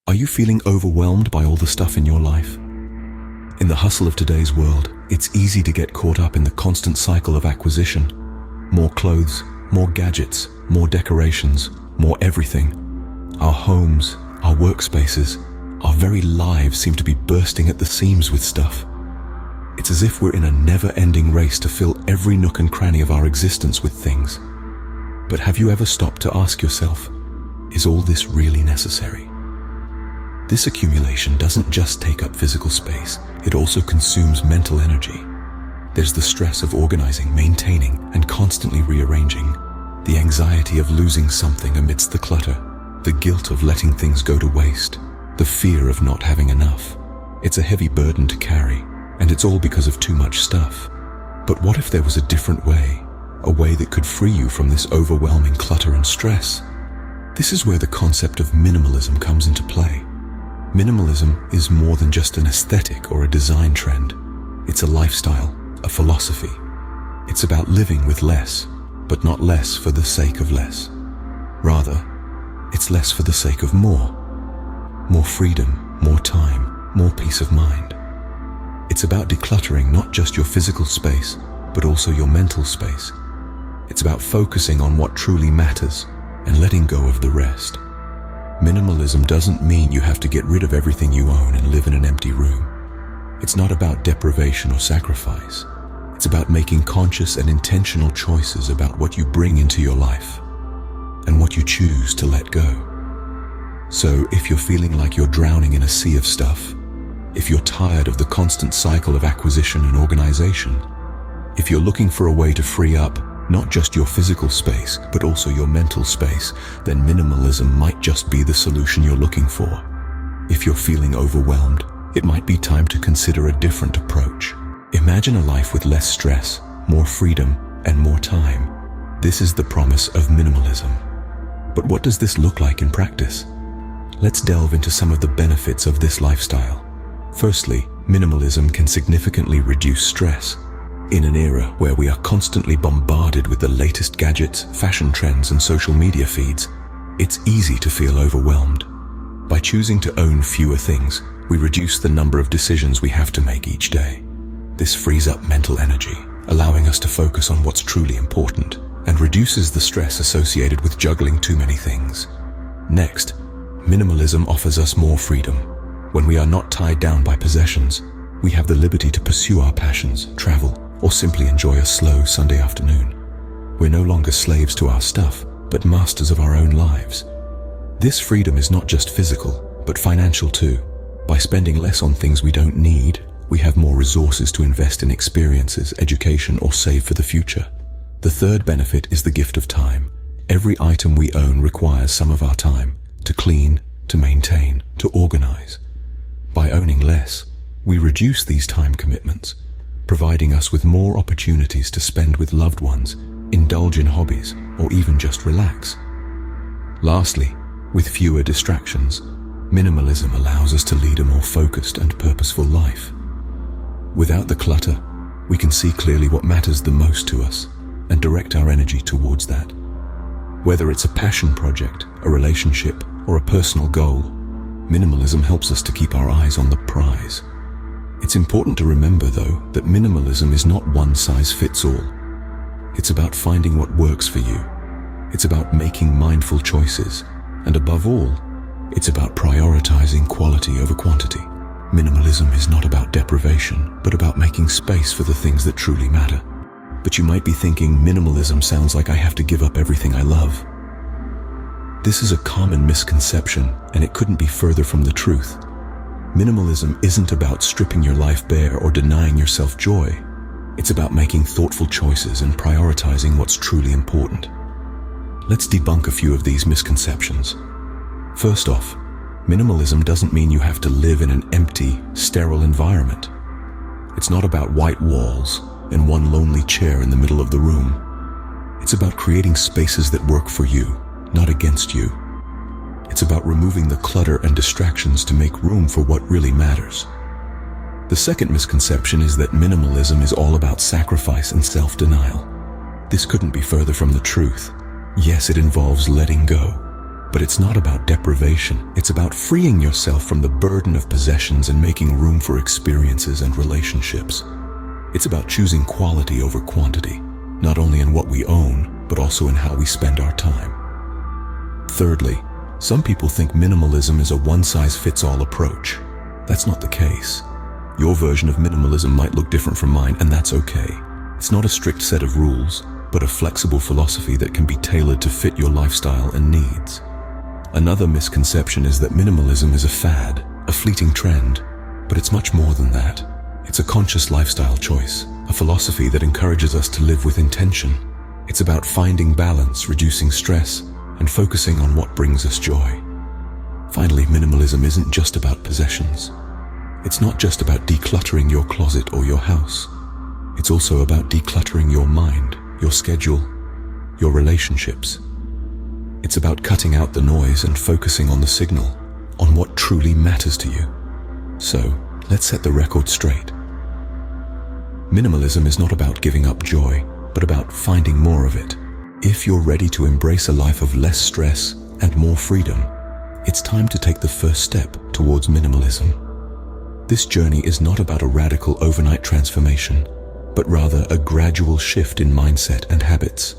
Are you feeling overwhelmed by all the stuff in your life? In the hustle of today's world, it's easy to get caught up in the constant cycle of acquisition. More clothes, more gadgets, more decorations, more everything. Our homes, our workspaces, our very lives seem to be bursting at the seams with stuff. It's as if we're in a never-ending race to fill every nook and cranny of our existence with things. But have you ever stopped to ask yourself, is all this really necessary? This accumulation doesn't just take up physical space, it also consumes mental energy. There's the stress of organizing, maintaining, and constantly rearranging, the anxiety of losing something amidst the clutter, the guilt of letting things go to waste, the fear of not having enough. It's a heavy burden to carry, and it's all because of too much stuff. But what if there was a different way, a way that could free you from this overwhelming clutter and stress? This is where the concept of minimalism comes into play. Minimalism is more than just an aesthetic or a design trend. It's a lifestyle, a philosophy. It's about living with less, but not less for the sake of less. Rather, it's less for the sake of more. More freedom, more time, more peace of mind. It's about decluttering not just your physical space, but also your mental space. It's about focusing on what truly matters and letting go of the rest. Minimalism doesn't mean you have to get rid of everything you own and live in an empty room. It's not about deprivation or sacrifice. It's about making conscious and intentional choices about what you bring into your life and what you choose to let go. So if you're feeling like you're drowning in a sea of stuff, if you're tired of the constant cycle of acquisition and organization, if you're looking for a way to free up not just your physical space, but also your mental space, then minimalism might just be the solution you're looking for. If you're feeling overwhelmed, it might be time to consider a different approach. Imagine a life with less stress, more freedom, and more time. This is the promise of minimalism. But what does this look like in practice? Let's delve into some of the benefits of this lifestyle. Firstly, minimalism can significantly reduce stress. In an era where we are constantly bombarded with the latest gadgets, fashion trends, and social media feeds, it's easy to feel overwhelmed. By choosing to own fewer things, we reduce the number of decisions we have to make each day. This frees up mental energy, allowing us to focus on what's truly important, and reduces the stress associated with juggling too many things. Next, minimalism offers us more freedom. When we are not tied down by possessions, we have the liberty to pursue our passions, travel, or simply enjoy a slow Sunday afternoon. We're no longer slaves to our stuff, but masters of our own lives. This freedom is not just physical, but financial too. By spending less on things we don't need, we have more resources to invest in experiences, education, or save for the future. The third benefit is the gift of time. Every item we own requires some of our time to clean, to maintain, to organize. By owning less, we reduce these time commitments, providing us with more opportunities to spend with loved ones, indulge in hobbies, or even just relax. Lastly, with fewer distractions, minimalism allows us to lead a more focused and purposeful life. Without the clutter, we can see clearly what matters the most to us and direct our energy towards that. Whether it's a passion project, a relationship, or a personal goal, minimalism helps us to keep our eyes on the prize. It's important to remember, though, that minimalism is not one size fits all. It's about finding what works for you. It's about making mindful choices. And above all, it's about prioritizing quality over quantity. Minimalism is not about deprivation, but about making space for the things that truly matter. But you might be thinking, minimalism sounds like I have to give up everything I love. This is a common misconception, and it couldn't be further from the truth. Minimalism isn't about stripping your life bare or denying yourself joy. It's about making thoughtful choices and prioritizing what's truly important. Let's debunk a few of these misconceptions. First off, minimalism doesn't mean you have to live in an empty, sterile environment. It's not about white walls and one lonely chair in the middle of the room. It's about creating spaces that work for you, not against you. It's about removing the clutter and distractions to make room for what really matters. The second misconception is that minimalism is all about sacrifice and self-denial. This couldn't be further from the truth. Yes, it involves letting go. But it's not about deprivation. It's about freeing yourself from the burden of possessions and making room for experiences and relationships. It's about choosing quality over quantity, not only in what we own, but also in how we spend our time. Thirdly, some people think minimalism is a one-size-fits-all approach. That's not the case. Your version of minimalism might look different from mine, and that's okay. It's not a strict set of rules, but a flexible philosophy that can be tailored to fit your lifestyle and needs. Another misconception is that minimalism is a fad, a fleeting trend, but it's much more than that. It's a conscious lifestyle choice, a philosophy that encourages us to live with intention. It's about finding balance, reducing stress, and focusing on what brings us joy. Finally, minimalism isn't just about possessions. It's not just about decluttering your closet or your house. It's also about decluttering your mind, your schedule, your relationships. It's about cutting out the noise and focusing on the signal, on what truly matters to you. So, let's set the record straight. Minimalism is not about giving up joy, but about finding more of it. If you're ready to embrace a life of less stress and more freedom, it's time to take the first step towards minimalism. This journey is not about a radical overnight transformation, but rather a gradual shift in mindset and habits.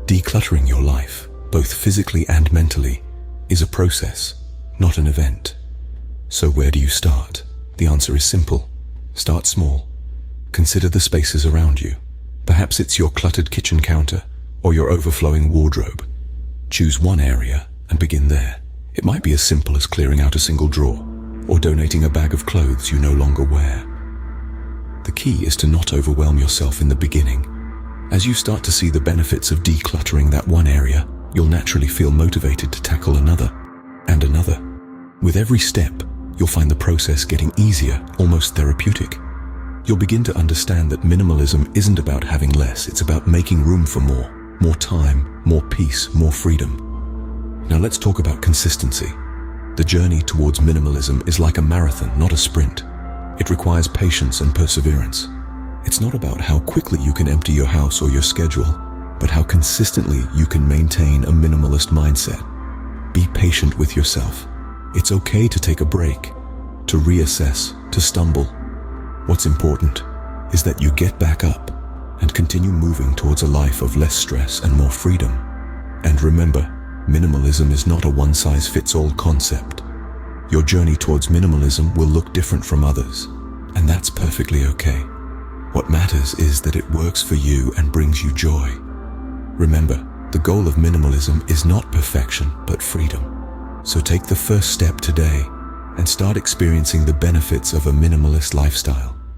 Decluttering your life, both physically and mentally, is a process, not an event. So where do you start? The answer is simple. Start small. Consider the spaces around you. Perhaps it's your cluttered kitchen counter or your overflowing wardrobe. Choose one area and begin there. It might be as simple as clearing out a single drawer or donating a bag of clothes you no longer wear. The key is to not overwhelm yourself in the beginning. As you start to see the benefits of decluttering that one area, you'll naturally feel motivated to tackle another and another. With every step, you'll find the process getting easier, almost therapeutic. You'll begin to understand that minimalism isn't about having less, it's about making room for more time, more peace, more freedom. Now let's talk about consistency. The journey towards minimalism is like a marathon, not a sprint. It requires patience and perseverance. It's not about how quickly you can empty your house or your schedule, but how consistently you can maintain a minimalist mindset. Be patient with yourself. It's okay to take a break, to reassess, to stumble. What's important is that you get back up and continue moving towards a life of less stress and more freedom. And remember, minimalism is not a one-size-fits-all concept. Your journey towards minimalism will look different from others, and that's perfectly okay. What matters is that it works for you and brings you joy. Remember, the goal of minimalism is not perfection, but freedom. So take the first step today and start experiencing the benefits of a minimalist lifestyle.